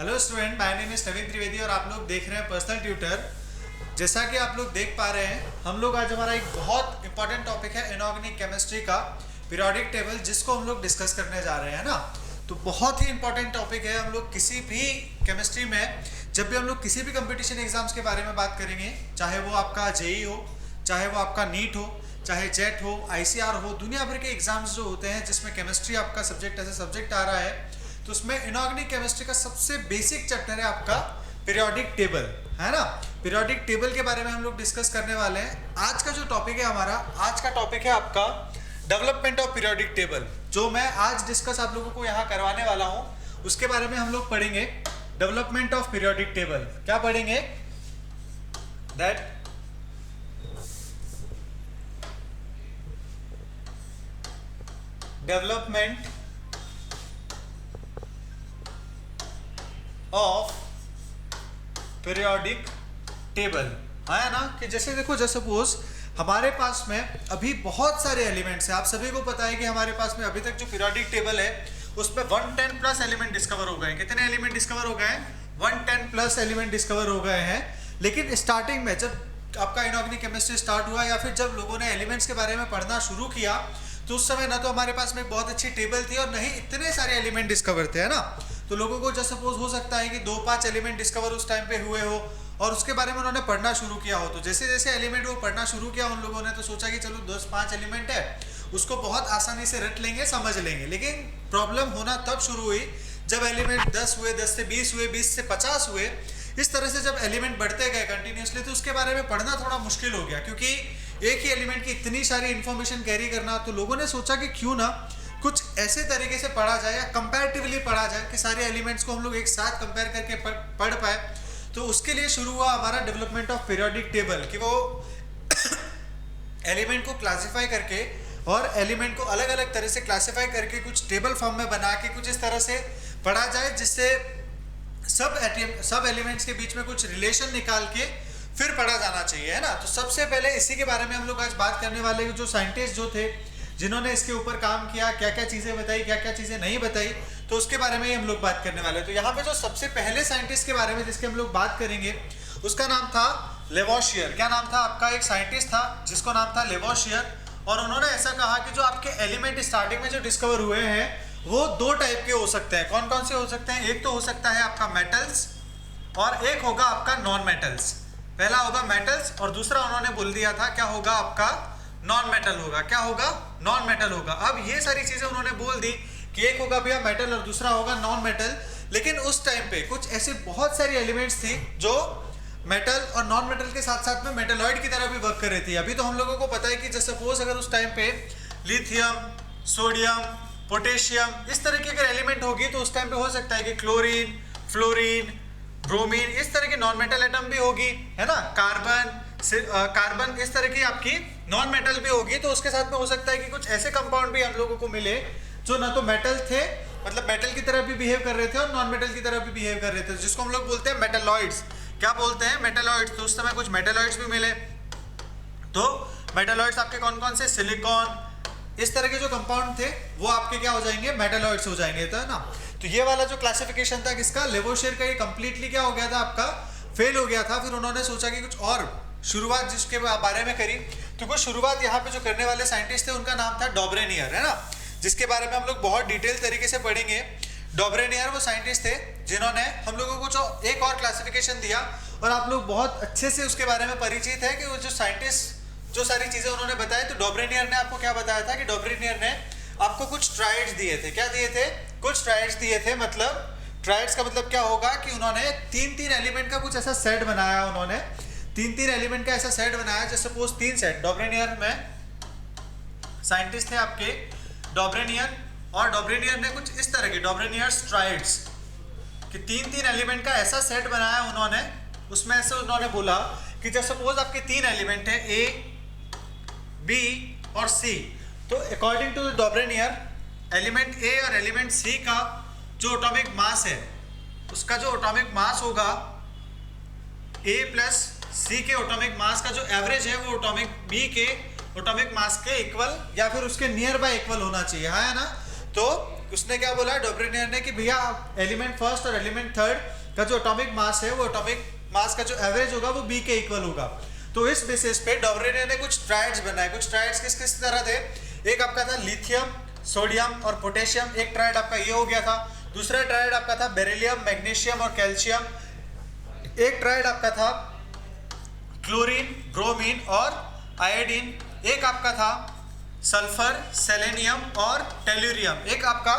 Hello student, my name is Naveen Trivedi और आप लोग देख रहे हैं पर्सनल ट्यूटर। जैसा कि आप लोग देख पा रहे हैं, हम लोग आज हमारा एक बहुत इंपॉर्टेंट टॉपिक है इनऑर्गेनिक केमिस्ट्री का पीरियोडिक टेबल, जिसको हम लोग डिस्कस करने जा रहे हैं ना। तो बहुत ही इंपॉर्टेंट टॉपिक है। हम लोग किसी भी केमिस्ट्री में जब भी हम लोग किसी भी कंपटीशन एग्जाम्स के बारे में बात करेंगे, चाहे वो आपका जेई हो, चाहे वो आपका नीट हो, चाहे जेट हो, आईसीआर हो, दुनिया भर के एग्जाम्स जो होते हैं जिसमें केमिस्ट्री आपका सब्जेक्ट एज ए सब्जेक्ट आ रहा है, तो उसमें इनऑर्गेनिक केमिस्ट्री का सबसे बेसिक चैप्टर है आपका पीरियोडिक टेबल, है ना। पीरियोडिक टेबल के बारे में हम लोग डिस्कस करने वाले हैं। आज का जो टॉपिक है हमारा, आज का टॉपिक है आपका डेवलपमेंट ऑफ पीरियोडिक टेबल। जो मैं आज डिस्कस आप लोगों को यहाँ करवाने वाला हूँ, उसके बारे में हम लोग पढ़ेंगे। डेवलपमेंट ऑफ पीरियोडिक टेबल क्या पढ़ेंगे? That development of periodic table आया ना। कि जैसे देखो, जैसे सपोज हमारे पास में अभी बहुत सारे एलिमेंट्स हैं। आप सभी को पता है कि हमारे पास में अभी तक जो पीरियोडिक टेबल है उसमें 110 प्लस एलिमेंट डिस्कवर हो गए। कितने एलिमेंट डिस्कवर हो गए हैं? 110 प्लस एलिमेंट डिस्कवर हो गए हैं। लेकिन स्टार्टिंग में जब आपका इनऑर्गेनिक केमिस्ट्री स्टार्ट हुआ, या फिर जब लोगों ने एलिमेंट्स के बारे में पढ़ना शुरू किया, तो उस समय ना तो हमारे पास में एक बहुत अच्छी टेबल थी और न ही इतने सारे एलिमेंट डिस्कवर थे, है ना। तो लोगों को जस्ट सपोज हो सकता है कि 2-5 एलिमेंट डिस्कवर उस टाइम पे हुए हो और उसके बारे में उन्होंने पढ़ना शुरू किया हो। तो जैसे जैसे एलिमेंट वो पढ़ना शुरू किया, उन लोगों ने तो सोचा कि चलो 10-5 एलिमेंट है, उसको बहुत आसानी से रट लेंगे, समझ लेंगे। लेकिन प्रॉब्लम होना तब शुरू हुई जब एलिमेंट 10 हुए, 10 से 20 हुए, 20 से 50 हुए। इस तरह से जब एलिमेंट बढ़ते गए कंटिन्यूसली, तो उसके बारे में पढ़ना थोड़ा मुश्किल हो गया, क्योंकि एक ही एलिमेंट की इतनी सारी इंफॉर्मेशन कैरी करना। तो लोगों ने सोचा कि क्यों ना कुछ ऐसे तरीके से पढ़ा जाए या कंपैरेटिवली पढ़ा जाए कि सारे एलिमेंट्स को हम लोग एक साथ कंपेयर करके पढ़ पाए। तो उसके लिए शुरू हुआ हमारा डेवलपमेंट ऑफ पीरियोडिक टेबल, कि वो एलिमेंट को क्लासिफाई करके और एलिमेंट को अलग अलग तरह से क्लासिफाई करके कुछ टेबल फॉर्म में बना के कुछ इस तरह से पढ़ा जाए, जिससे सब एलिमेंट्स के बीच में कुछ रिलेशन निकाल के फिर पढ़ा जाना चाहिए, है ना। तो सबसे पहले इसी के बारे में हम लोग आज बात करने वाले। जो साइंटिस्ट जो थे जिन्होंने इसके ऊपर काम किया, क्या क्या चीज़ें बताई, क्या क्या चीज़ें नहीं बताई, तो उसके बारे में ही हम लोग बात करने वाले हैं। तो यहाँ पे जो सबसे पहले साइंटिस्ट के बारे में जिसके हम लोग बात करेंगे, उसका नाम था लेवोशियर। क्या नाम था आपका? एक साइंटिस्ट था जिसको नाम था लेवोशियर। और उन्होंने ऐसा कहा कि जो आपके एलिमेंट स्टार्टिंग में जो डिस्कवर हुए हैं वो 2 टाइप के हो सकते हैं। कौन कौन से हो सकते हैं? एक तो हो सकता है आपका मेटल्स और एक होगा आपका नॉन मेटल्स। पहला होगा मेटल्स और दूसरा उन्होंने बोल दिया था क्या होगा आपका? नॉन मेटल होगा। क्या होगा? नॉन मेटल होगा। अब ये सारी चीजें उन्होंने बोल दी कि एक होगा भैया मेटल और दूसरा होगा नॉन मेटल। लेकिन उस टाइम पे कुछ ऐसे बहुत सारी एलिमेंट्स थी जो मेटल और नॉन मेटल के साथ साथ में मेटलॉइड की तरह भी वर्क कर रही थी। अभी तो हम लोगों को पता है कि जैसे सपोज अगर उस टाइम पे लिथियम, सोडियम, पोटेशियम इस तरह की अगर एलिमेंट होगी, तो उस टाइम पे हो सकता है कि क्लोरीन, फ्लोरीन, ब्रोमीन इस तरह की नॉन मेटल एटम भी होगी, है ना। कार्बन इस तरह की आपकी नॉन मेटल भी होगी। तो उसके साथ में हो सकता है कि कुछ ऐसे कंपाउंड भी हम लोगों को मिले जो ना तो मेटल थे, मतलब मेटल की तरह भी बिहेव कर रहे थे, और नॉन मेटल की तरह भी बिहेव कर रहे थे, जिसको हम लोग बोलते हैं मेटलॉइड्स। क्या बोलते हैं? मेटलॉइड्स। तो उस समय कुछ मेटलॉइड्स भी मिले। तो मेटलॉइड्स आपके कौन कौन से? सिलिकॉन, इस तरह के जो कंपाउंड थे वो आपके क्या हो जाएंगे? मेटलॉइड्स हो जाएंगे, तो है ना। तो ये वाला जो क्लासिफिकेशन था किसका? लेवोशियर का, ये कंप्लीटली क्या हो गया था आपका? फेल हो गया था। फिर उन्होंने सोचा कि कुछ और शुरुआत जिसके बारे में करी। तो कुछ शुरुआत यहाँ पे जो करने वाले साइंटिस्ट थे उनका नाम था डॉब्रेनियर, है ना, जिसके बारे में हम लोग बहुत डिटेल तरीके से पढ़ेंगे। डॉब्रेनियर वो साइंटिस्ट थे जिन्होंने हम लोगों को जो एक और क्लासिफिकेशन दिया, और आप लोग बहुत अच्छे से उसके बारे में परिचित है कि वो जो साइंटिस्ट जो सारी चीजें उन्होंने बताई। तो डॉब्रेनियर ने आपको क्या बताया था कि डॉब्रेनियर ने आपको कुछ ट्राइड्स दिए थे। क्या दिए थे? कुछ ट्राइड्स दिए थे। मतलब ट्राइड्स का मतलब क्या होगा कि उन्होंने 3-3 एलिमेंट का कुछ ऐसा सेट बनाया। उन्होंने 3-3 एलिमेंट का ऐसा सेट बनाया, जैसे सपोज 3 सेट। डॉब्रेनियर में साइंटिस्ट थे आपके डॉब्रेनियर, और डॉब्रेनियर ने कुछ इस तरह के डॉब्रेनियर्स ट्राइड्स कि 3-3 एलिमेंट का ऐसा सेट बनाया उन्होंने। उसमें ऐसे उन्होंने बोला कि जैसे सपोज आपके 3 एलिमेंट है ए, बी और सी। तो अकॉर्डिंग टू डॉब्रेनियर, एलिमेंट ए और एलिमेंट सी का जो एटॉमिक मास है, उसका जो एटॉमिक मास होगा ए प्लस सी के एटॉमिक मास का जो एवरेज है वो एटॉमिक बी के एटॉमिक मास के इक्वल या फिर उसके नियर बाय इक्वल होना चाहिए, है ना। तो उसने क्या बोला डॉब्रिनियर ने कि भैया एलिमेंट फर्स्ट और एलिमेंट थर्ड का जो एटॉमिक मास है वो एटॉमिक मास का जो एवरेज होगा वो बी के इक्वल होगा। तो इस बेसिस पे डॉब्रिनियर ने कुछ ट्राइड्स बनाए। कुछ ट्राइड्स किस किस तरह थे, एक आपका था लिथियम, सोडियम और पोटेशियम, एक ट्राइड आपका ये हो गया था। दूसरा ट्राइड आपका था बेरिलियम, मैग्नीशियम और कैल्शियम। एक ट्राइड आपका था क्लोरीन, ब्रोमीन और आयोडीन। एक आपका था सल्फर, सेलेनियम और टेल्यूरियम। एक आपका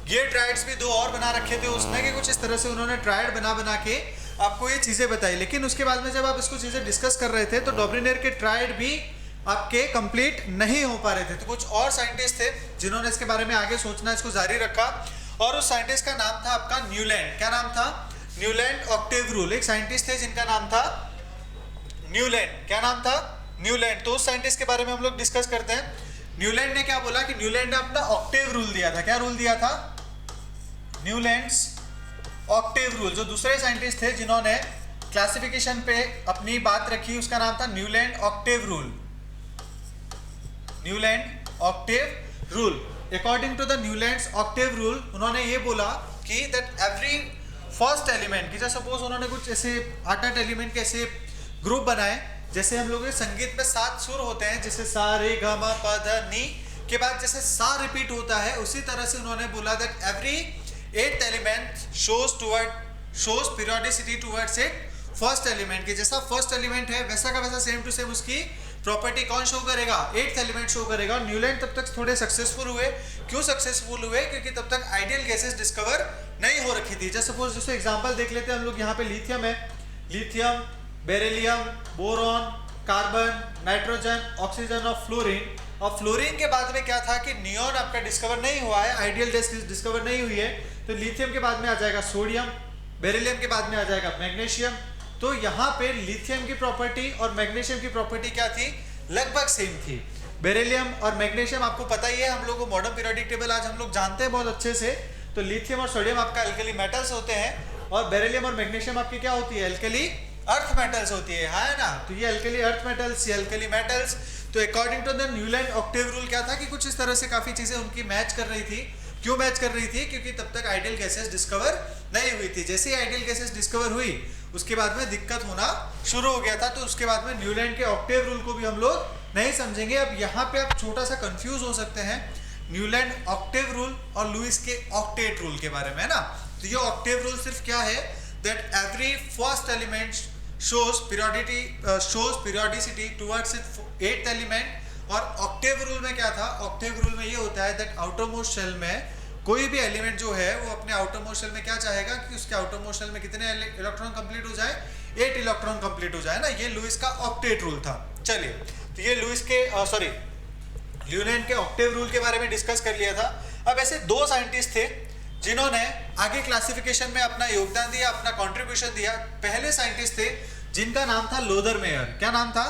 ये ट्राइड्स भी दो और बना रखे थे उसमें कि कुछ इस तरह से उन्होंने ट्राइड बना के आपको ये चीजें बताई। लेकिन उसके बाद में जब आप इसको चीजें डिस्कस कर रहे थे तो डॉब्रिनियर के ट्राइड भी आपके कंप्लीट नहीं हो पा रहे थे। तो कुछ और साइंटिस्ट थे जिन्होंने इसके बारे में आगे सोचना इसको जारी रखा और उस साइंटिस्ट का नाम था आपका न्यूलैंड। क्या नाम था? Newland octave rule. एक साइंटिस्ट थे जिनका नाम था न्यूलैंड। क्या नाम था? न्यूलैंड। तो उस साइंटिस्ट के बारे में हम लोग डिस्कस करते हैं। न्यूलैंड ने क्या बोला कि न्यूलैंड ने अपना ऑक्टेव रूल दिया था। क्या रूल दिया था? Newlands octave rule. जो दूसरे साइंटिस्ट थे जिन्होंने क्लासिफिकेशन पे अपनी बात रखी उसका नाम था Newland octave rule. Newland octave rule. According to the Newlands octave rule उन्होंने ये बोला कि दैट एवरी फर्स्ट एलिमेंट की, जैसे सपोज उन्होंने कुछ ऐसे 8 एलिमेंट के ऐसे ग्रुप बनाए। जैसे हम लोग संगीत में 7 सुर होते हैं, जैसे सा रे ग म प ध नी के बाद जैसे सा रिपीट होता है, उसी तरह से उन्होंने बोला that every 8th element shows periodicity towards it first element की। जैसा फर्स्ट एलिमेंट है वैसा का वैसा सेम टू सेम उसकी प्रॉपर्टी कौन शो करेगा? 8th एलिमेंट शो करेगा। न्यूलैंड तब तक थोड़े सक्सेसफुल हुए। क्यों सक्सेसफुल हुए? क्योंकि तब तक आइडियल गैसेस डिस्कवर नहीं हो रखी थी। जैसे सपोज जैसे एग्जांपल देख लेते हैं हम लोग। यहाँ पे लिथियम है, lithium, beryllium, boron, carbon, nitrogen, oxygen और फ्लोरीन। और फ्लोरीन के बाद में क्या था कि नियॉन आपका डिस्कवर नहीं हुआ है, आइडियल गैस डिस्कवर नहीं हुई है। तो लिथियम के बाद में आ जाएगा सोडियम, बेरिलियम के बाद में आ जाएगा मैग्नीशियम। तो यहाँ पे लिथियम की प्रॉपर्टी और मैग्नीशियम की प्रॉपर्टी क्या थी? लगभग सेम थी। बेरिलियम और मैग्नीशियम आपको पता ही है, हम लोग को मॉडर्न पीरियोडिक टेबल आज हम लोग जानते हैं बहुत अच्छे से। तो लिथियम और सोडियम आपका अल्कली मेटल्स होते हैं और बेरिलियम और मैग्नीशियम आपकी क्या होती है? अल्कली अर्थ मेटल्स होती है, है ना। तो ये अल्कली अर्थ मेटल्स, ये अल्कली मेटल्स। तो according to the Newland octave rule क्या था कि कुछ इस तरह से काफी चीजें उनकी मैच कर रही थी। क्यों मैच कर रही थी? क्योंकि तब तक आइडियल गैसेस डिस्कवर नहीं हुई थी। जैसे ही आइडियल गैसेस डिस्कवर हुई उसके बाद में दिक्कत होना शुरू हो गया था। तो उसके बाद में न्यूलैंड के ऑक्टेव रूल को भी हम लोग नहीं समझेंगे। अब यहाँ पे आप छोटा सा कंफ्यूज हो सकते हैं न्यूलैंड ऑक्टेव रूल और लुईस के ऑक्टेट रूल के बारे में, है ना। तो ये ऑक्टेव रूल सिर्फ क्या है? That every first element shows periodicity towards its 8th element. और ऑक्टेव रूल में क्या था? ऑक्टेव रूल में ये होता है दैट आउटर मोस्ट शेल में कोई भी एलिमेंट जो है वो अपने आउटर मोस्ट शेल में क्या चाहेगा कि उसके आउटर मोस्ट शेल में कितने इलेक्ट्रॉन कंप्लीट हो जाए? 8 इलेक्ट्रॉन कंप्लीट हो जाए ना। ये लुईस का ऑक्टेट रूल था। चलिए, तो ये लुईस के न्यूलैंड के ऑक्टेव रूल के बारे में डिस्कस कर लिया था। अब ऐसे 2 साइंटिस्ट थे जिन्होंने आगे क्लासिफिकेशन में अपना योगदान दिया, अपना कंट्रीब्यूशन दिया। पहले साइंटिस्ट थे जिनका नाम था लोदर मेयर। क्या नाम था?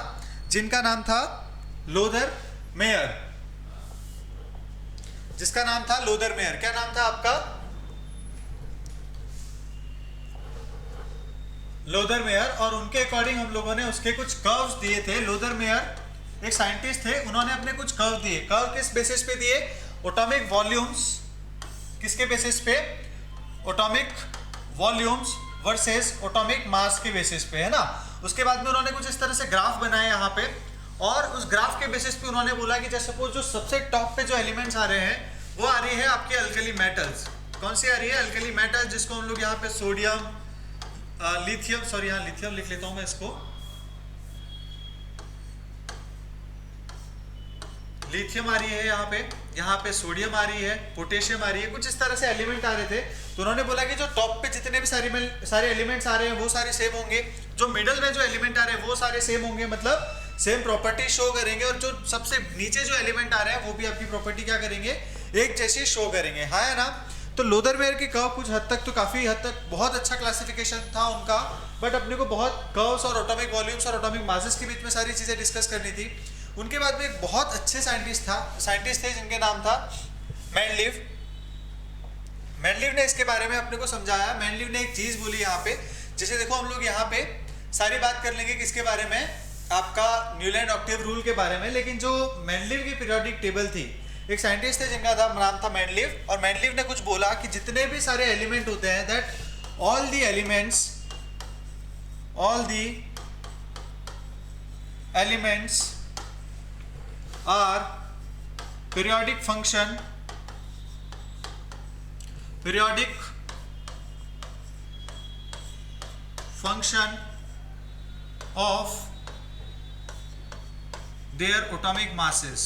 जिनका नाम था लोदर मेयर, जिसका नाम था लोदर मेयर। क्या नाम था आपका? Luther mayor. और उनके अकॉर्डिंग हम लोगों ने उसके कुछ कर्व्स दिए थे। लोदर मेयर एक साइंटिस्ट थे, उन्होंने अपने कुछ कर्व दिए। कर्व किस बेसिस पे दिए? Atomic volumes. किसके बेसिस पे? Atomic volumes versus atomic mass के बेसिस पे, है ना। उसके बाद में उन्होंने कुछ इस तरह से ग्राफ बनाए यहाँ पे और उस ग्राफ के बेसिस पे उन्होंने बोला कि जैसे सपोज जो सबसे टॉप पे जो एलिमेंट्स आ रहे हैं वो आ रही है आपके अल्कली मेटल्स। कौन सी आ रही है? अल्कली मेटल्स, जिसको हम लोग यहाँ पे सोडियम, लिथियम, सॉरी यहाँ लिथियम लिख लेता हूँ मैं इसको, लिथियम आ रही है यहाँ पे सोडियम आ रही है, पोटेशियम आ रही है। कुछ इस तरह से एलिमेंट आ रहे थे। तो उन्होंने बोला कि जो टॉप पे जितने भी सारे एलिमेंट्स आ रहे हैं वो सारे सेम होंगे, जो मिडल में जो एलिमेंट आ रहे हैं वो सारे सेम होंगे, मतलब सेम प्रॉपर्टी शो करेंगे। और जो सबसे नीचे जो एलिमेंट आ रहे हैं वो भी आपकी प्रॉपर्टी क्या करेंगे? एक जैसी शो करेंगे, है ना। तो लोदर मेयर की कर्व कुछ हद तक तो काफी हद तक बहुत अच्छा क्लासिफिकेशन था उनका, बट अपने को बहुत कर्व्स और एटॉमिक वॉल्यूम्स और एटॉमिक मासेस के बीच में सारी चीजें डिस्कस करनी थी। उनके बाद में एक बहुत अच्छे साइंटिस्ट थे जिनके नाम था मेंडलीव। मेंडलीव ने इसके बारे में अपने को समझाया। मेंडलीव ने एक चीज बोली यहाँ पे, जैसे देखो हम लोग यहाँ पे सारी बात कर लेंगे किसके बारे में? आपका न्यूलैंड ऑक्टेव रूल के बारे में। लेकिन जो मेंडलीव की पीरियोडिक टेबल थी, एक साइंटिस्ट थे जिनका नाम था मेंडलीव, और मेंडलीव ने कुछ बोला कि जितने भी सारे एलिमेंट होते हैं, that all the elements are periodic function of their atomic masses,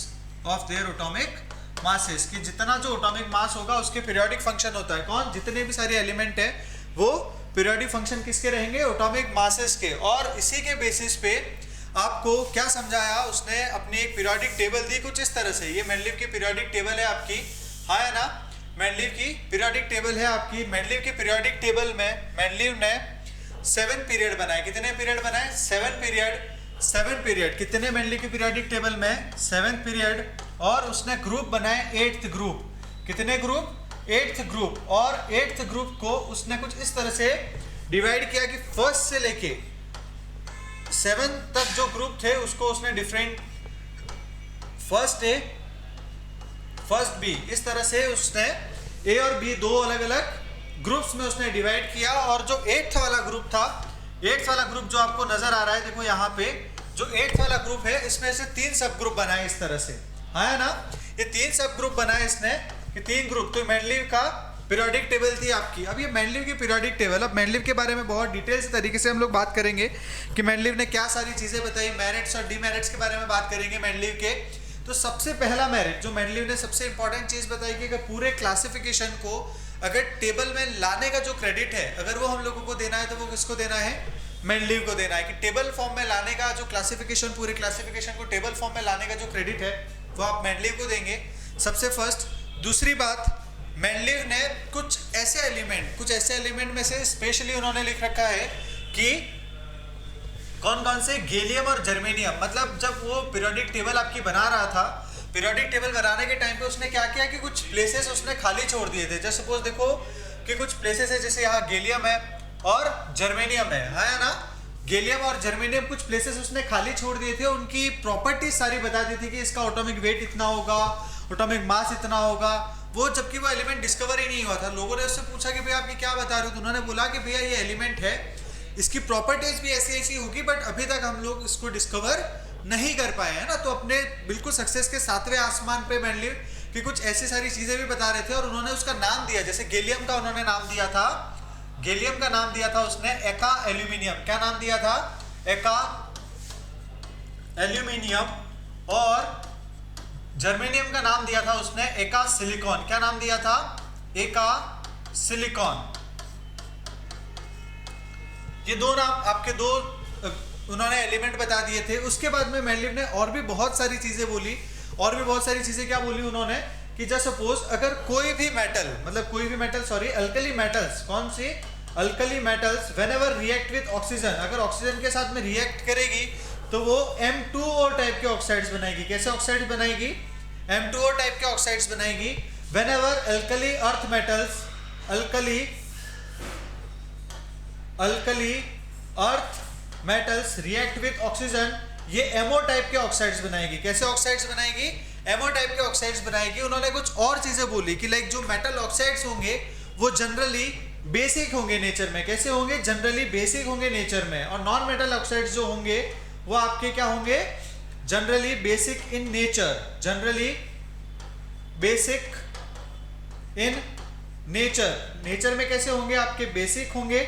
कि जितना जो एटॉमिक मास होगा उसके पीरियोडिक फंक्शन होता है। कौन? जितने भी सारे एलिमेंट है वो पीरियोडिक फंक्शन किसके रहेंगे? एटॉमिक मासेस के। और इसी के बेसिस पे आपको क्या समझाया उसने, अपनी एक पीरियोडिक टेबल दी कुछ इस तरह से। ये मेंडलीव की पीरियोडिक टेबल है आपकी, हाँ है ना, मेंडलीव की पीरियोडिक टेबल है आपकी। मेंडलीव की पीरियोडिक टेबल में मेंडलीव ने 7 पीरियड बनाए। कितने पीरियड बनाए? 7 पीरियड। कितने मेंडलीव की पीरियोडिक टेबल में? 7 पीरियड। और उसने ग्रुप बनाए 8th ग्रुप। कितने ग्रुप? 8th group. और 8th ग्रुप को उसने कुछ इस तरह से डिवाइड किया कि फर्स्ट से लेके 7 तक जो ग्रुप थे उसको उसने different, first A first B, इस तरह से उसने ए और बी दो अलग अलग ग्रुप्स में उसने डिवाइड किया। और जो 8th वाला ग्रुप था, 8th वाला ग्रुप जो आपको नजर आ रहा है, देखो यहाँ पे जो 8th वाला ग्रुप है इसमें से 3 सब ग्रुप बनाए इस तरह से, है ना। ये 3 सब ग्रुप बनाए इसने, ये 3 ग्रुप। तो मेंडलीव का पीरियोडिक टेबल थी आपकी। अब ये मेंडलीव की पीरियोडिक टेबल, अब मेंडलीव के बारे में बहुत डिटेल से तरीके से हम लोग बात करेंगे कि मेंडलीव ने क्या सारी चीजें बताई, मेरिट्स और डीमेरिट्स के बारे में बात करेंगे मेंडलीव के। तो सबसे पहला मेरिट जो मेंडलीव ने सबसे इंपॉर्टेंट चीज बताई कि अगर पूरे क्लासिफिकेशन को अगर टेबल में लाने का जो क्रेडिट है, अगर वो हम लोगों को देना है तो वो किसको देना है? मेंडलीव को देना है। कि टेबल फॉर्म में लाने का जो क्लासिफिकेशन, पूरे क्लासिफिकेशन को टेबल फॉर्म में लाने का जो क्रेडिट है वो आप मेंडलीव को देंगे, सबसे फर्स्ट। दूसरी बात, मेंडलीव ने कुछ ऐसे एलिमेंट में से स्पेशली उन्होंने लिख रखा है कि कौन कौन से, गैलियम और जर्मेनियम। मतलब जब वो पीरियोडिक टेबल आपकी बना रहा था, पीरियोडिक टेबल बनाने के टाइम पे उसने क्या किया कि कुछ प्लेसेस उसने खाली छोड़ दिए थे। जैसे सपोज देखो कि कुछ प्लेसेस है, जैसे यहाँ गैलियम है और जर्मेनियम है ना। गैलियम और जर्मेनियम कुछ प्लेसेस उसने खाली छोड़ दिए थे, उनकी प्रॉपर्टीज सारी बता दी थी कि इसका एटॉमिक वेट इतना होगा, एटॉमिक मास इतना होगा। वो जबकि वो एलिमेंट डिस्कवर ही नहीं हुआ था। लोगों ने उससे पूछा कि भैया आप क्या बता रहे हो, तो उन्होंने बोला कि भैया ये एलिमेंट है, इसकी प्रॉपर्टीज भी ऐसी ऐसी होगी, बट अभी तक हम लोग इसको डिस्कवर नहीं कर पाए हैं ना। तो अपने बिल्कुल सक्सेस के 7वें आसमान पे मेंडलीव कि कुछ ऐसी सारी चीजें भी बता रहे थे और उन्होंने उसका नाम दिया। जैसे गैलियम का उन्होंने नाम दिया था, गैलियम का नाम दिया था उसने एका एल्यूमिनियम। क्या नाम दिया था? एका एल्यूमिनियम। और जर्मेनियम का नाम दिया था उसने एका सिलिकॉन। क्या नाम दिया था? एका सिलिकॉन। ये दो नाम आपके दो उन्होंने एलिमेंट बता दिए थे। उसके बाद में मेंडलीव ने और भी बहुत सारी चीजें बोली, और भी बहुत सारी चीजें क्या बोली उन्होंने कि जस्ट सपोज अगर कोई भी मेटल, मतलब कोई भी मेटल, सॉरी अल्कली मेटल्स, कौन सी? Alkali metals whenever react with oxygen, अगर ऑक्सीजन के साथ में रिएक्ट करेगी तो वो M2O टाइप के ऑक्साइड्स बनाएगी। कैसे ऑक्साइड्स बनाएगी? M2O टाइप के ऑक्साइड्स बनाएगी। Whenever alkali earth metals, alkali earth metals react with oxygen, ये एमओ टाइप के ऑक्साइड्स बनाएगी। कैसे ऑक्साइड्स बनाएगी? एमओ टाइप के ऑक्साइड्स बनाएगी। उन्होंने कुछ और चीजें बोली कि लाइक जो मेटल ऑक्साइड्स होंगे वो जनरली बेसिक होंगे नेचर में। कैसे होंगे? जनरली बेसिक होंगे नेचर में। और नॉन मेटल ऑक्साइड्स जो होंगे वो आपके क्या होंगे? Generally basic in nature, generally basic in nature. Nature में कैसे होंगे? आपके बेसिक होंगे।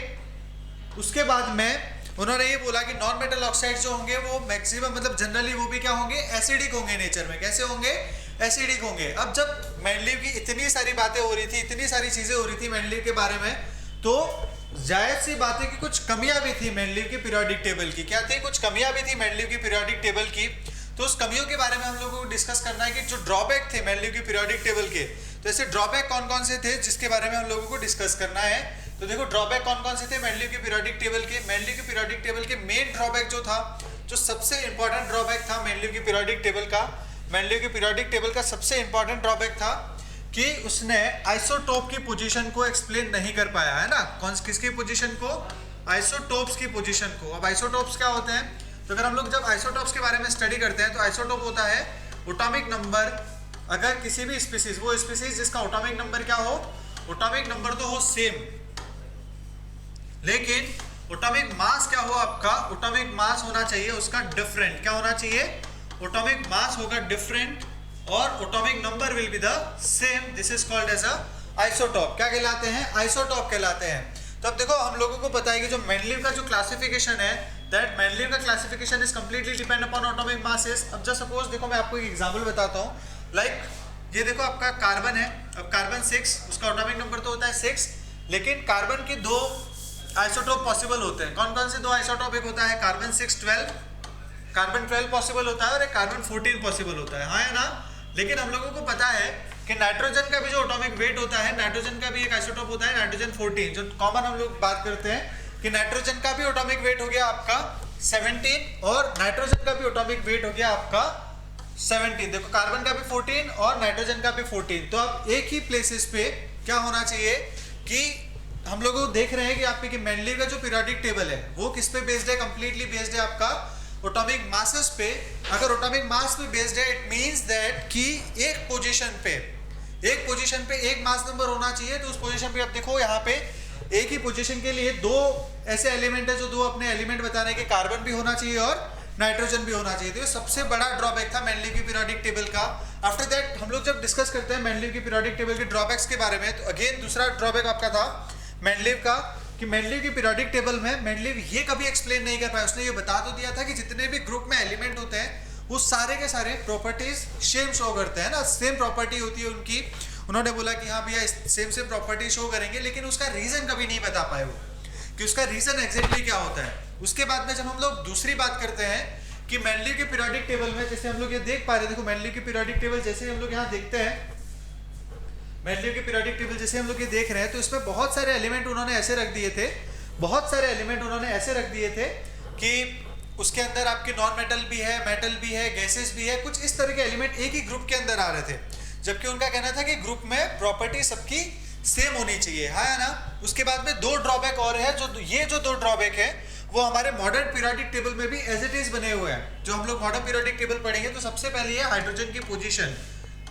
उसके बाद में उन्होंने ये बोला कि नॉन मेटल ऑक्साइड्स जो होंगे वो मैक्सिमम, मतलब जनरली वो भी क्या होंगे? एसिडिक होंगे नेचर में। कैसे होंगे? एसिडिक होंगे। अब जब मेंडलीव की इतनी सारी बातें हो रही थी, इतनी सारी चीजें हो रही थी मेंडलीव के बारे में, तो जायज सी बात है कि कुछ कमियां भी थी मेंडलीव की पीरियोडिक टेबल की। क्या थी? कुछ कमियां भी थी मेंडलीव की पीरियोडिक टेबल की। तो उस कमियों के बारे में हम लोगों को डिस्कस करना है कि जो ड्रॉबैक थे मेंडलीव की पीरियोडिक टेबल के, तो ऐसे ड्रॉबैक कौन कौन से थे जिसके बारे में हम लोगों को डिस्कस करना है। तो देखो ड्रॉबैक कौन कौन से थे मेंडलीव की पीरियोडिक टेबल के। मेंडलीव की पीरियोडिक टेबल के मेन ड्रॉबैक जो था, जो सबसे इंपॉर्टेंट ड्रॉबैक था मेंडलीव की पीरियोडिक टेबल का, मेंडलीव की पीरियोडिक टेबल का सबसे इंपॉर्टेंट ड्रॉबैक था कि उसने आइसोटोप की पोजीशन को एक्सप्लेन नहीं कर पाया, है ना। किसकी पोजीशन को? आइसोटोप्स की पोजीशन को। अब आइसोटोप्स क्या होते हैं? तो अगर हम लोग जब आइसोटोप्स के बारे में स्टडी करते हैं तो आइसोटोप होता है एटॉमिक नंबर अगर किसी भी स्पीसीज, वो स्पीसीज जिसका एटॉमिक नंबर क्या हो, एटॉमिक नंबर तो हो सेम, लेकिन एटॉमिक मास क्या हो आपका, एटॉमिक मास होना चाहिए उसका डिफरेंट। क्या होना चाहिए, एटॉमिक मास होगा डिफरेंट और atomic number will be the same. This is called as a isotope. क्या कहलाते हैं, आइसोटॉप कहलाते हैं। तो अब देखो हम लोगों को पता है कि जो मेंडलीव का जो क्लासिफिकेशन है, दैट मेंडलीव का classification is completely depend upon atomic masses. अब जस्ट सपोज देखो मैं आपको एक एग्जांपल बताता हूँ, लाइक ये देखो आपका कार्बन है, अब कार्बन 6, उसका एटॉमिक नंबर तो होता है 6, लेकिन कार्बन के 2 आइसोटॉप पॉसिबल होते हैं। कौन कौन से 2 आइसोटॉप, एक होता है कार्बन 6-12, कार्बन 12 पॉसिबल होता है और एक कार्बन 14 पॉसिबल होता है, हाँ या ना। लेकिन हम लोगों को पता है कि नाइट्रोजन का भी जो एटॉमिक वेट होता है, नाइट्रोजन का भी एक आइसोटॉप होता है नाइट्रोजन 14, जो कॉमन हम लोग बात करते हैं कि नाइट्रोजन का भी एटॉमिक वेट हो गया आपका 17 और नाइट्रोजन का भी एटॉमिक वेट हो गया आपका 17। देखो कार्बन का भी 14 और नाइट्रोजन का भी 14। तो अब एक ही प्लेसेस पे क्या होना चाहिए कि हम लोग देख रहे हैं कि आपके कि मेंडलीव का जो पीरियोडिक टेबल है वो किस पे बेस्ड है, कंप्लीटली बेस्ड है आपका एटॉमिक मासेस पे। अगर एटॉमिक मास पे बेस्ड है, इट मींस दैट कि एक पोजीशन पे एक मास नंबर होना चाहिए। तो उस पोजीशन पे आप देखो यहाँ पे एक ही पोजीशन के लिए 2 ऐसे एलिमेंट है जो 2 अपने एलिमेंट बता रहे हैं कि कार्बन भी होना चाहिए और नाइट्रोजन भी होना चाहिए। तो ये सबसे बड़ा ड्रॉबैक था मेंडलीव की पीरियोडिक टेबल का। आफ्टर दैट हम लोग जब डिस्कस करते हैं मेंडलीव की पीरियोडिक टेबल के ड्रॉबैक्स के बारे में, तो अगेन दूसरा ड्रॉबैक आपका था मेंडलीव का कि मेंडलीव की पीरियोडिक टेबल में मेंडलीव ये कभी एक्सप्लेन नहीं कर पाया। उसने ये बता तो दिया था कि जितने भी ग्रुप में एलिमेंट होते हैं वो सारे के सारे प्रॉपर्टीज सेम शो करते हैं ना, सेम प्रॉपर्टी होती है उनकी। उन्होंने बोला कि हाँ भैया सेम प्रॉपर्टी शो करेंगे, लेकिन उसका रीजन कभी नहीं बता पाए वो कि उसका रीजन एग्जैक्टली क्या होता है। उसके बाद में जब हम लोग दूसरी बात करते हैं कि मेंडलीव के पीरियोडिक टेबल में, जैसे हम लोग ये देख पा रहे हैं, देखो मेंडलीव की पीरियोडिक टेबल जैसे हम लोग यहाँ देखते हैं, मेंडलीव की पीरियोडिक टेबल जैसे हम लोग ये देख रहे हैं, तो इसमें बहुत सारे एलिमेंट उन्होंने ऐसे रख दिए थे, कि उसके अंदर आपके नॉन मेटल भी है, मेटल भी है, गैसेस भी है, कुछ इस तरह के एलिमेंट एक ही ग्रुप के अंदर आ रहे थे। जबकि उनका कहना था कि ग्रुप में प्रॉपर्टी सबकी सेम होनी चाहिए, हाँ या ना। उसके बाद में 2 ड्रॉबैक और है, जो ये जो 2 ड्रॉबैक है वो हमारे मॉडर्न पीरियोडिक टेबल में भी एज इट इज बने हुए हैं। जो हम लोग मॉडर्न पीरियोडिक टेबल पढ़ेंगे तो सबसे पहले है हाइड्रोजन की पोजीशन,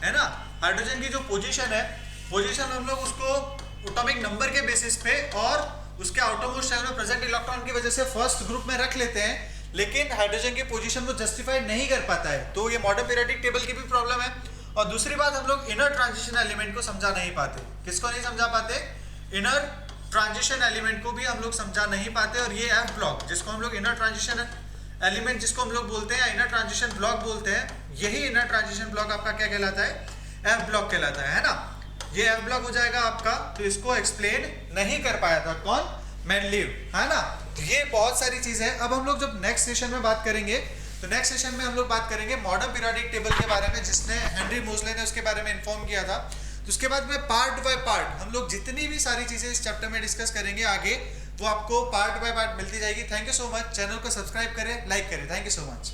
है ना। हाइड्रोजन की जो पोजीशन है, पोजीशन हम लोग उसको एटॉमिक नंबर के बेसिस पे और उसके आउटरमोस्ट शेल में प्रेजेंट इलेक्ट्रॉन की वजह से फर्स्ट ग्रुप में रख लेते हैं, लेकिन हाइड्रोजन की पोजीशन को जस्टिफाई नहीं कर पाता है। तो ये मॉडर्न पीरियोडिक टेबल की भी प्रॉब्लम है। और दूसरी बात, हम लोग इनर ट्रांजिशन एलिमेंट को समझा नहीं पाते। किसको नहीं समझा पाते, इनर ट्रांजिशन एलिमेंट को भी हम लोग समझा नहीं पाते। और ये एफ ब्लॉक, जिसको हम लोग इनर ट्रांजिशन एलिमेंट जिसको हम लोग बोलते हैं, इनर ट्रांजिशन ब्लॉक बोलते हैं, यही इनर ट्रांजिशन ब्लॉक आपका क्या कहलाता है, एफ ब्लॉक कहलाता है ना। ये एफ ब्लॉक हो जाएगा आपका। तो इसको एक्सप्लेन नहीं कर पाया था कौन, मेंडलीव, है ना। तो ये बहुत सारी चीजें। अब हम लोग जब नेक्स्ट सेशन में बात करेंगे, तो नेक्स्ट सेशन में हम लोग बात करेंगे मॉडर्न पीरियोडिक टेबल के बारे में, जिसने हेनरी मोजले ने उसके बारे में इन्फॉर्म किया था। तो उसके बाद में पार्ट बाय पार्ट हम लोग जितनी भी सारी चीजें इस चैप्टर में डिस्कस करेंगे आगे, वो आपको पार्ट बाय पार्ट मिलती जाएगी। Thank you so much. Channel को सब्सक्राइब करें, लाइक करें। Thank you so much.